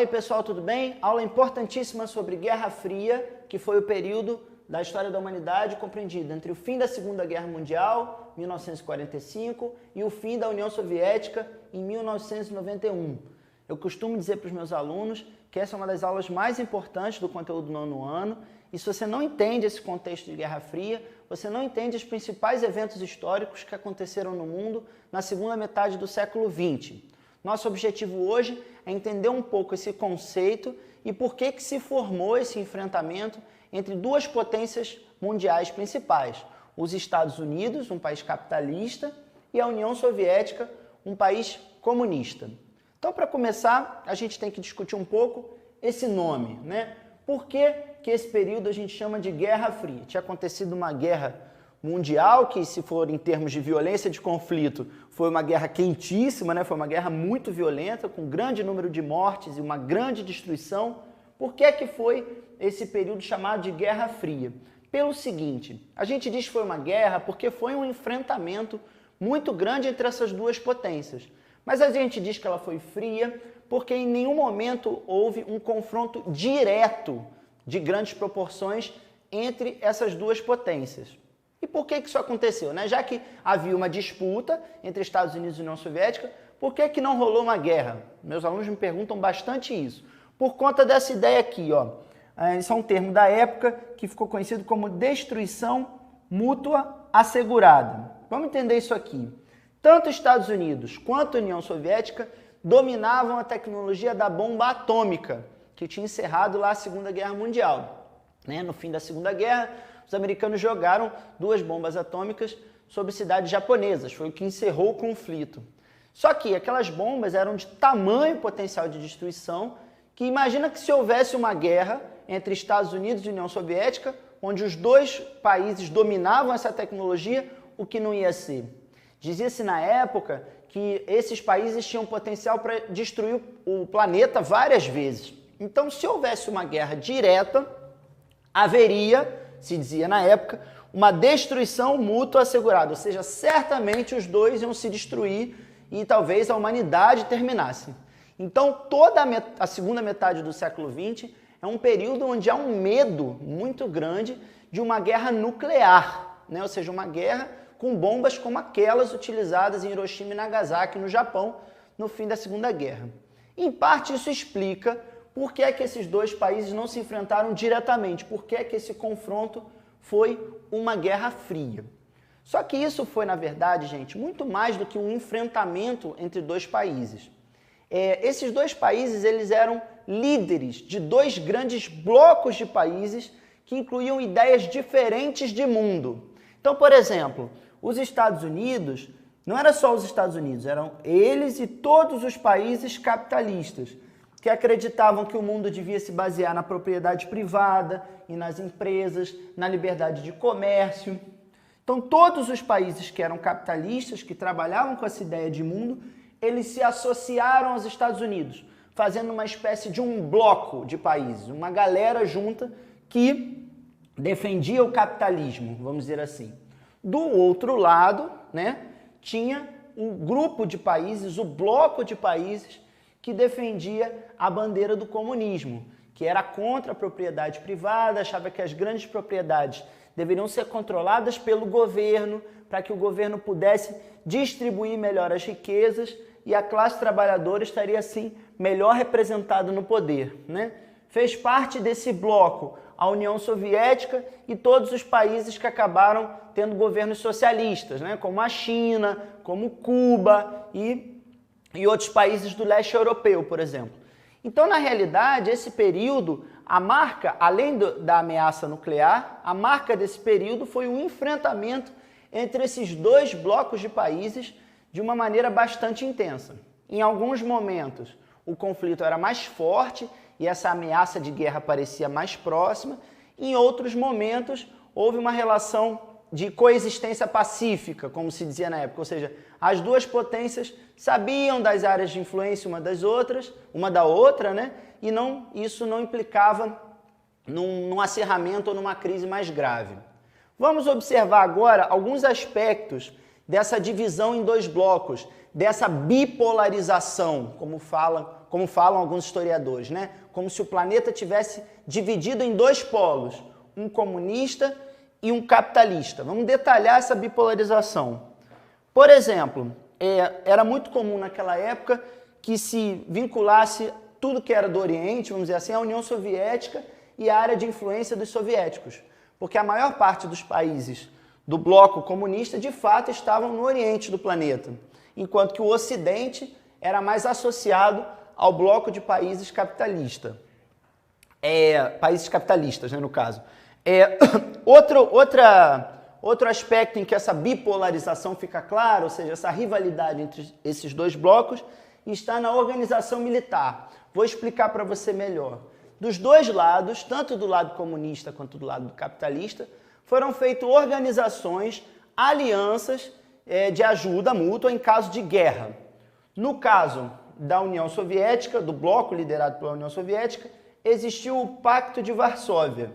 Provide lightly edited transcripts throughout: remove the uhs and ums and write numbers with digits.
aí pessoal, tudo bem? Aula importantíssima sobre Guerra Fria, que foi o período da história da humanidade compreendido entre o fim da Segunda Guerra Mundial, 1945, e o fim da União Soviética, em 1991. Eu costumo dizer para os meus alunos que essa é uma das aulas mais importantes do conteúdo do nono ano, e se você não entende esse contexto de Guerra Fria, você não entende os principais eventos históricos que aconteceram no mundo na segunda metade do século XX. Nosso objetivo hoje é entender um pouco esse conceito e por que se formou esse enfrentamento entre duas potências mundiais principais, os Estados Unidos, um país capitalista, e a União Soviética, um país comunista. Então, para começar, a gente tem que discutir um pouco esse nome, né? Por que esse período a gente chama de Guerra Fria? Tinha acontecido uma guerra mundial, que se for em termos de violência de conflito, foi uma guerra quentíssima, né? Foi uma guerra muito violenta, com um grande número de mortes e uma grande destruição. Por que foi esse período chamado de Guerra Fria? Pelo seguinte, a gente diz que foi uma guerra porque foi um enfrentamento muito grande entre essas duas potências. Mas a gente diz que ela foi fria porque em nenhum momento houve um confronto direto de grandes proporções entre essas duas potências. E por que isso aconteceu, né? Já que havia uma disputa entre Estados Unidos e União Soviética, por que não rolou uma guerra? Meus alunos me perguntam bastante isso. Por conta dessa ideia aqui, ó. Isso é um termo da época que ficou conhecido como destruição mútua assegurada. Vamos entender isso aqui. Tanto Estados Unidos quanto a União Soviética dominavam a tecnologia da bomba atômica, que tinha encerrado lá a Segunda Guerra Mundial. No fim da Segunda Guerra, os americanos jogaram duas bombas atômicas sobre cidades japonesas, foi o que encerrou o conflito. Só que aquelas bombas eram de tamanho potencial de destruição que imagina que se houvesse uma guerra entre Estados Unidos e União Soviética, onde os dois países dominavam essa tecnologia, o que não ia ser? Dizia-se na época que esses países tinham potencial para destruir o planeta várias vezes. Então, se houvesse uma guerra direta, haveria, se dizia na época, uma destruição mútua assegurada, ou seja, certamente os dois iam se destruir e talvez a humanidade terminasse. Então, toda a segunda metade do século XX é um período onde há um medo muito grande de uma guerra nuclear, né? Ou seja, uma guerra com bombas como aquelas utilizadas em Hiroshima e Nagasaki, no Japão, no fim da Segunda Guerra. Em parte, isso explica por que esses dois países não se enfrentaram diretamente, por que esse confronto foi uma guerra fria. Só que isso foi, na verdade, gente, muito mais do que um enfrentamento entre dois países. Esses dois países eles eram líderes de dois grandes blocos de países que incluíam ideias diferentes de mundo. Então, por exemplo, os Estados Unidos, não era só os Estados Unidos, eram eles e todos os países capitalistas, que acreditavam que o mundo devia se basear na propriedade privada e nas empresas, na liberdade de comércio. Então, todos os países que eram capitalistas, que trabalhavam com essa ideia de mundo, eles se associaram aos Estados Unidos, fazendo uma espécie de um bloco de países, uma galera junta que defendia o capitalismo, vamos dizer assim. Do outro lado, né, tinha um grupo de países, o bloco de países que defendia a bandeira do comunismo, que era contra a propriedade privada, achava que as grandes propriedades deveriam ser controladas pelo governo, para que o governo pudesse distribuir melhor as riquezas e a classe trabalhadora estaria, assim, melhor representada no poder, né? Fez parte desse bloco a União Soviética e todos os países que acabaram tendo governos socialistas, né? Como a China, como Cuba e outros países do leste europeu, por exemplo. Então, na realidade, esse período, a marca, além da ameaça nuclear, a marca desse período foi um enfrentamento entre esses dois blocos de países de uma maneira bastante intensa. Em alguns momentos, o conflito era mais forte e essa ameaça de guerra parecia mais próxima. Em outros momentos, houve uma relação de coexistência pacífica, como se dizia na época, ou seja, as duas potências sabiam das áreas de influência uma da outra, né? E isso não implicava num acirramento ou numa crise mais grave. Vamos observar agora alguns aspectos dessa divisão em dois blocos, dessa bipolarização, como falam como falam alguns historiadores, né? Como se o planeta tivesse dividido em dois polos, um comunista e um capitalista. Vamos detalhar essa bipolarização. Por exemplo, era muito comum naquela época que se vinculasse tudo que era do Oriente, vamos dizer assim, à União Soviética e à área de influência dos soviéticos, porque a maior parte dos países do bloco comunista, de fato, estavam no Oriente do planeta, enquanto que o Ocidente era mais associado ao bloco de países capitalistas. Países capitalistas, né, no caso. Outro aspecto em que essa bipolarização fica clara, ou seja, essa rivalidade entre esses dois blocos, está na organização militar. Vou explicar para você melhor. Dos dois lados, tanto do lado comunista quanto do lado capitalista, foram feitas organizações, alianças de ajuda mútua em caso de guerra. No caso da União Soviética, do bloco liderado pela União Soviética, existiu o Pacto de Varsóvia,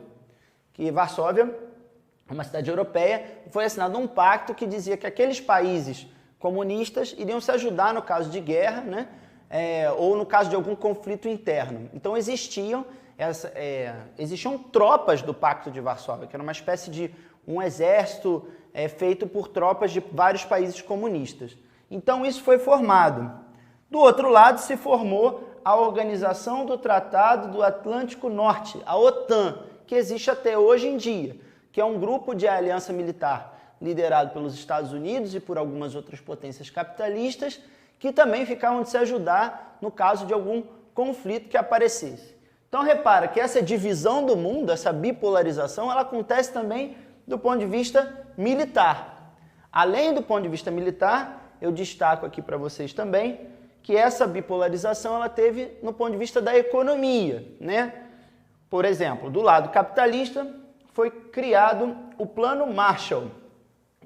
que Varsóvia, uma cidade europeia, foi assinado um pacto que dizia que aqueles países comunistas iriam se ajudar no caso de guerra, né? Ou no caso de algum conflito interno. Então existiam tropas do Pacto de Varsóvia, que era uma espécie de um exército feito por tropas de vários países comunistas. Então isso foi formado. Do outro lado se formou a Organização do Tratado do Atlântico Norte, a OTAN, que existe até hoje em dia, que é um grupo de aliança militar liderado pelos Estados Unidos e por algumas outras potências capitalistas, que também ficavam de se ajudar no caso de algum conflito que aparecesse. Então repara que essa divisão do mundo, essa bipolarização, ela acontece também do ponto de vista militar. Além do ponto de vista militar, eu destaco aqui para vocês também que essa bipolarização ela teve no ponto de vista da economia, né? Por exemplo, do lado capitalista foi criado o Plano Marshall.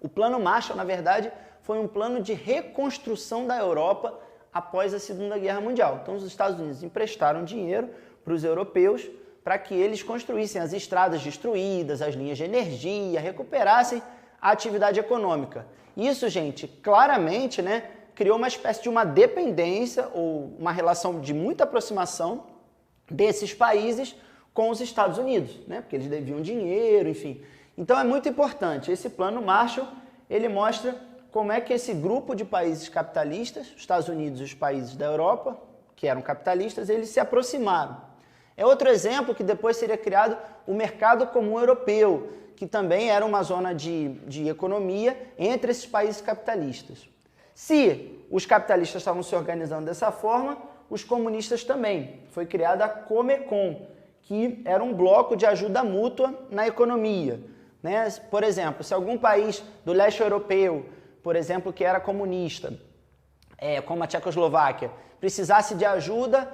O Plano Marshall, na verdade, foi um plano de reconstrução da Europa após a Segunda Guerra Mundial. Então, os Estados Unidos emprestaram dinheiro para os europeus para que eles construíssem as estradas destruídas, as linhas de energia, recuperassem a atividade econômica. Isso, gente, claramente, né, criou uma espécie de uma dependência ou uma relação de muita aproximação desses países com os Estados Unidos, né, porque eles deviam dinheiro, enfim. Então, é muito importante. Esse Plano Marshall, ele mostra como é que esse grupo de países capitalistas, os Estados Unidos e os países da Europa, que eram capitalistas, eles se aproximaram. É outro exemplo que depois seria criado o Mercado Comum Europeu, que também era uma zona de economia entre esses países capitalistas. Se os capitalistas estavam se organizando dessa forma, os comunistas também. Foi criada a Comecon, que era um bloco de ajuda mútua na economia, né? Por exemplo, se algum país do leste europeu, por exemplo, que era comunista, como a Tchecoslováquia, precisasse de ajuda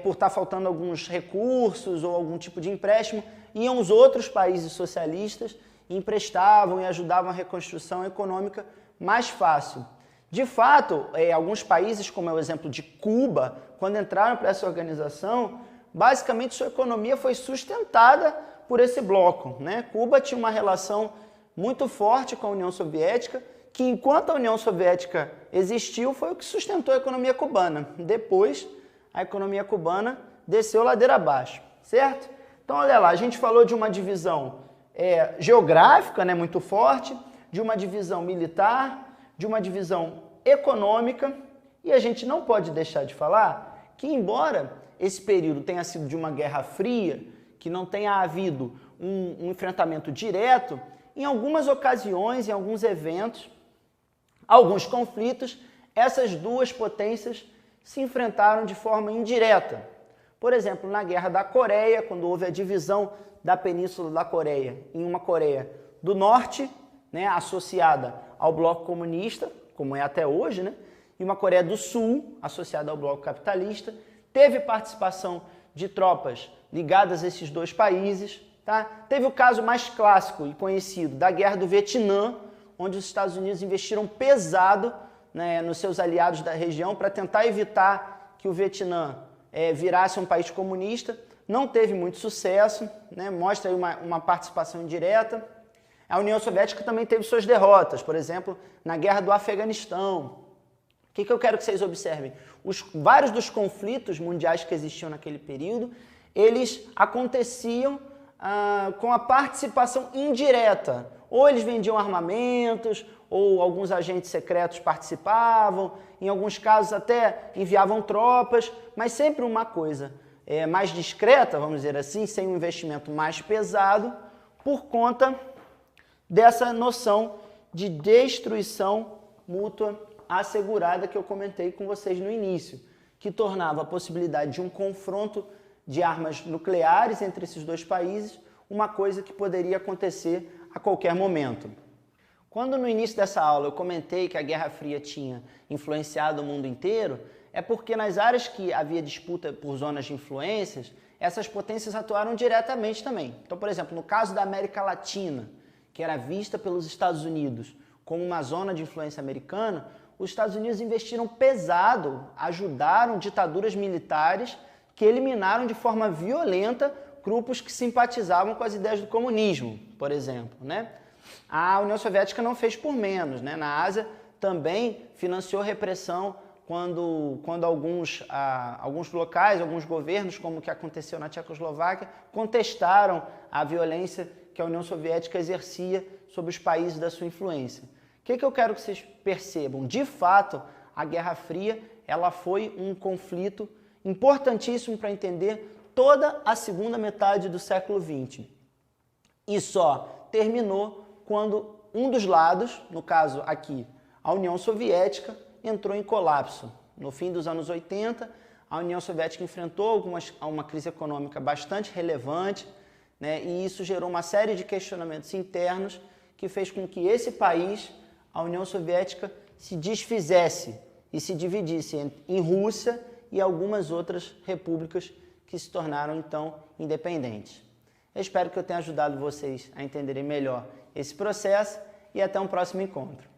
por estar faltando alguns recursos ou algum tipo de empréstimo, iam os outros países socialistas, emprestavam e ajudavam a reconstrução econômica mais fácil. De fato, alguns países, como é o exemplo de Cuba, quando entraram para essa organização, basicamente sua economia foi sustentada por esse bloco, né? Cuba tinha uma relação muito forte com a União Soviética, que enquanto a União Soviética existiu, foi o que sustentou a economia cubana. Depois, a economia cubana desceu ladeira abaixo, certo? Então, olha lá, a gente falou de uma divisão geográfica, né, muito forte, de uma divisão militar, de uma divisão econômica, e a gente não pode deixar de falar que, embora esse período tenha sido de uma guerra fria, que não tenha havido um enfrentamento direto, em algumas ocasiões, em alguns eventos, alguns conflitos, essas duas potências se enfrentaram de forma indireta. Por exemplo, na Guerra da Coreia, quando houve a divisão da Península da Coreia em uma Coreia do Norte, né, associada ao bloco comunista, como é até hoje, né, e uma Coreia do Sul, associada ao bloco capitalista, teve participação de tropas ligadas a esses dois países. Tá? Teve o caso mais clássico e conhecido da Guerra do Vietnã, onde os Estados Unidos investiram pesado, né, nos seus aliados da região para tentar evitar que o Vietnã virasse um país comunista. Não teve muito sucesso, né, mostra aí uma participação indireta. A União Soviética também teve suas derrotas, por exemplo, na Guerra do Afeganistão, que eu quero que vocês observem? Vários dos conflitos mundiais que existiam naquele período, eles aconteciam com a participação indireta. Ou eles vendiam armamentos, ou alguns agentes secretos participavam, em alguns casos até enviavam tropas, mas sempre uma coisa mais discreta, vamos dizer assim, sem um investimento mais pesado, por conta dessa noção de destruição mútua assegurada que eu comentei com vocês no início, que tornava a possibilidade de um confronto de armas nucleares entre esses dois países uma coisa que poderia acontecer a qualquer momento. Quando no início dessa aula eu comentei que a Guerra Fria tinha influenciado o mundo inteiro, é porque nas áreas que havia disputa por zonas de influências, essas potências atuaram diretamente também. Então, por exemplo, no caso da América Latina, que era vista pelos Estados Unidos como uma zona de influência americana, os Estados Unidos investiram pesado, ajudaram ditaduras militares que eliminaram de forma violenta grupos que simpatizavam com as ideias do comunismo, por exemplo, né? A União Soviética não fez por menos, né? Na Ásia também financiou repressão quando alguns locais, alguns governos, como o que aconteceu na Tchecoslováquia, contestaram a violência que a União Soviética exercia sobre os países da sua influência. O que eu quero que vocês percebam? De fato, a Guerra Fria ela foi um conflito importantíssimo para entender toda a segunda metade do século XX. E só terminou quando um dos lados, no caso aqui, a União Soviética, entrou em colapso. No fim dos anos 80, a União Soviética enfrentou uma crise econômica bastante relevante, né, e isso gerou uma série de questionamentos internos que fez com que esse país, a União Soviética, se desfizesse e se dividisse em Rússia e algumas outras repúblicas que se tornaram, então, independentes. Eu espero que eu tenha ajudado vocês a entenderem melhor esse processo e até um próximo encontro.